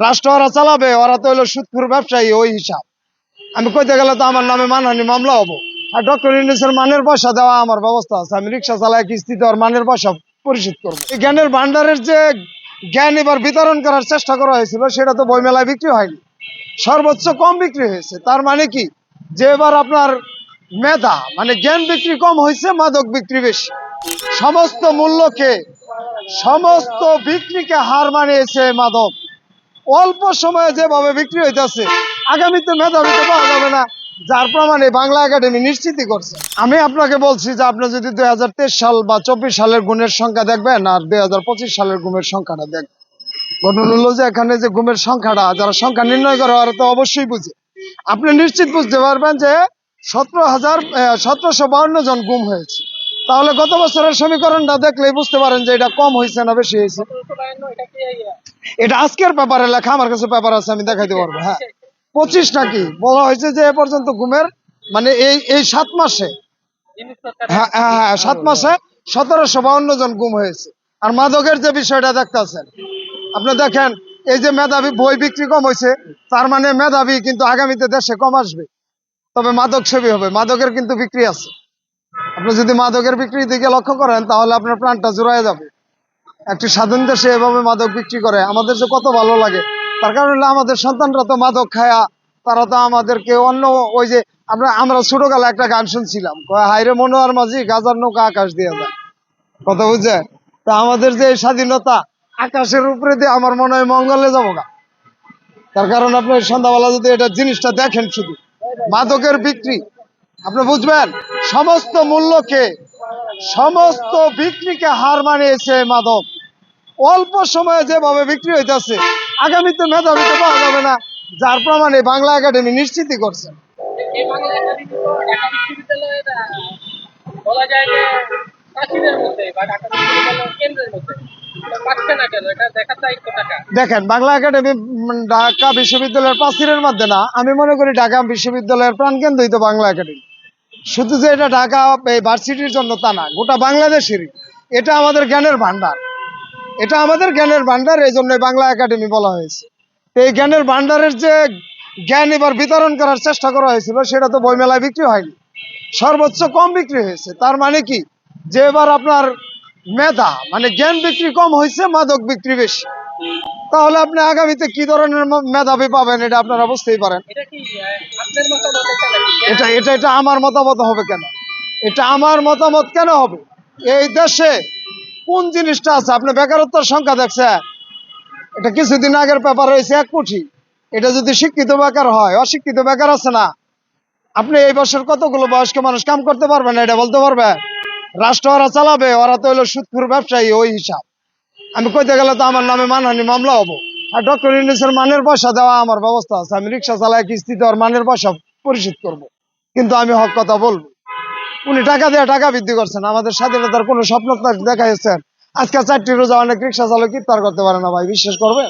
রাষ্ট্র ওরা চালাবে, ওরা তো হলো সুদখোর ব্যবসায়ী, ওই হিসাব। আমি কইতে গেলে তো আমার নামে মানহানি মামলা হবো। আর ডক্টর ইউনূসের মানের পয়সা দেওয়া আমার ব্যবস্থা আছে, আমি রিক্সা চালাই কিস্তিতে ওর মানের পয়সা পরিশোধ করবো। এই জ্ঞানের ভান্ডারের যে জ্ঞান এবার বিতরণ করার চেষ্টা করা হয়েছিল, সেটা তো বইমেলায় বিক্রি হয়নি, সর্বোচ্চ কম বিক্রি হয়েছে। তার মানে কি, যে এবার আপনার মেধা মানে জ্ঞান বিক্রি কম হয়েছে, মাদক বিক্রি বেশি। সমস্ত মূল্যকে, সমস্ত বিক্রিকে হার মানিয়েছে মাদক। অল্প সময়ে যেভাবে বিক্রি হইতেছে, আগামীতে মেধাবীতে পাওয়া যাবে না, যার প্রমাণে বাংলা একাডেমি নিশ্চিতই করছে। আমি আপনাকে বলছি যে আপনি যদি 2023 সাল বা 24 সালের গুণের সংখ্যা দেখবেন আর 2025 সালের গুণের সংখ্যাটা দেখবেন, ঘটনা হলো যে এখানে যে গুমের সংখ্যাটা, যারা সংখ্যা নির্ণয় করে ওরা তো অবশ্যই বুঝে। আপনি নিশ্চিত বুঝতে পারবেন যে 1752 জন গুম হয়েছে। তাহলে গত বছরের সমীকরণটা দেখলেই বুঝতে পারেন যে এটা কম হয়েছে না বেশি হয়েছে। এটা আজকের পেপারে লেখা, আমার কাছে পেপার আছে, আমি দেখাইতে পারবো। হ্যাঁ, 25 নাকি বলা হয়েছে যে এ পর্যন্ত গুমের মানে এই 7 মাসে, হ্যাঁ হ্যাঁ 7 মাসে 1752 জন গুম হয়েছে। আর মাদকের যে বিষয়টা দেখতেছেন, আপনি দেখেন, এই যে মেধাবী বই বিক্রি কম হয়েছে, তার মানে মেধাবী কিন্তু আগামীতে দেশে কম আসবে, তবে মাদক সেবী হবে। মাদকের কিন্তু বিক্রি আছে। আপনি যদি মাদকের বিক্রির দিকে লক্ষ্য করেন, তাহলে আপনার প্রাণটা জুড়ায় যাবে। একটি স্বাধীন দেশে এভাবে মাদক বিক্রি করে আমাদের যে কত ভালো লাগে। তার কারণ হলো আমাদের সন্তানরা তো মাদক খায়া, তারা তো আমাদেরকে অন্য, ওই যে আমরা ছোটকালে একটা গান শুনছিলাম, হাইরে মনোয়ার মাঝি গাজার নৌকা আকাশ দিয়ে যায়, কথা বুঝছে? তা আমাদের যে স্বাধীনতা, আকাশের উপরে দিয়ে আমার মনে হয় মঙ্গলে যাবো না। তার কারণ আপনি সন্ধ্যাবেলা যদি এটা জিনিসটা দেখেন, শুধু মাদকের বিক্রি, আপনি বুঝবেন সমস্ত মূল্যকে, সমস্ত বিক্রিকে হার মানিয়েছে মাদক। অল্প সময়ে যেভাবে বিক্রি হইতেছে, আগামীতে মেধাবীতে পাওয়া যাবে না, যার প্রমাণে বাংলা একাডেমি নিশ্চিতই করছে। দেখেন, বাংলা একাডেমি ঢাকা বিশ্ববিদ্যালয়ের প্রাচীরের মধ্যে না, আমি মনে করি ঢাকা বিশ্ববিদ্যালয়ের প্রাণকেন্দ্রই তো বাংলা একাডেমি। শুধু যে এটা ঢাকা ভার্সিটির জন্য তা না, গোটা বাংলাদেশেরই এটা আমাদের জ্ঞানের ভান্ডার। এটা আমাদের জ্ঞানের ভান্ডার, এই জন্য বাংলা একাডেমি বলা হয়েছে। এই জ্ঞানের ভান্ডারের যে জ্ঞান এবার বিতরণ করার চেষ্টা করা হয়েছিল, সেটা তো বইমেলায় বিক্রি হয়নি, সর্বোচ্চ কম বিক্রি হয়েছে। তার মানে কি, যে এবার আপনার মেধা মানে জ্ঞান বিক্রি কম হয়েছে, মাদক বিক্রি বেশি। তাহলে আপনি আগামীতে কি ধরনের মেধাবী পাবেন, এটা আপনারা বুঝতেই পারেন। এটা এটা এটা আমার মতামত হবে কেন? এটা আমার মতামত কেন হবে? এই দেশে কোন জিনিসটা আছে? আপনি বেকারত্বের সংখ্যা দেখছেন? এটা কিছুদিন আগের পেপার হয়েছে 1 কোটি। এটা যদি শিক্ষিত বেকার হয়, অশিক্ষিত বেকার আছে না, আপনি এই বছর কতগুলো বয়স্ক মানুষ কাম করতে পারবেন, এটা বলতে পারবেন? রাষ্ট্র ওরা চালাবে, ওরা তো হলো সুদখোর ব্যবসায়ী, ওই হিসাব। আমি কইতে গেলে তো আমার নামে মানহানি মামলা হবো। আর ডক্টর ইউনূসের মানের পয়সা দেওয়া আমার ব্যবস্থা আছে, আমি রিক্সা চালাই কিস্তিতে ওর মানের পয়সা পরিশোধ করবো। কিন্তু আমি হক কথা বলবো। উনি টাকা দিয়ে টাকা বৃদ্ধি করছেন, আমাদের স্বাধীনতার কোনো স্বপ্ন দেখাইছেন? আজকে 4টি রোজা অনেক রিক্সা চালক ইফতার করতে পারে না ভাই, বিশ্বাস করবে?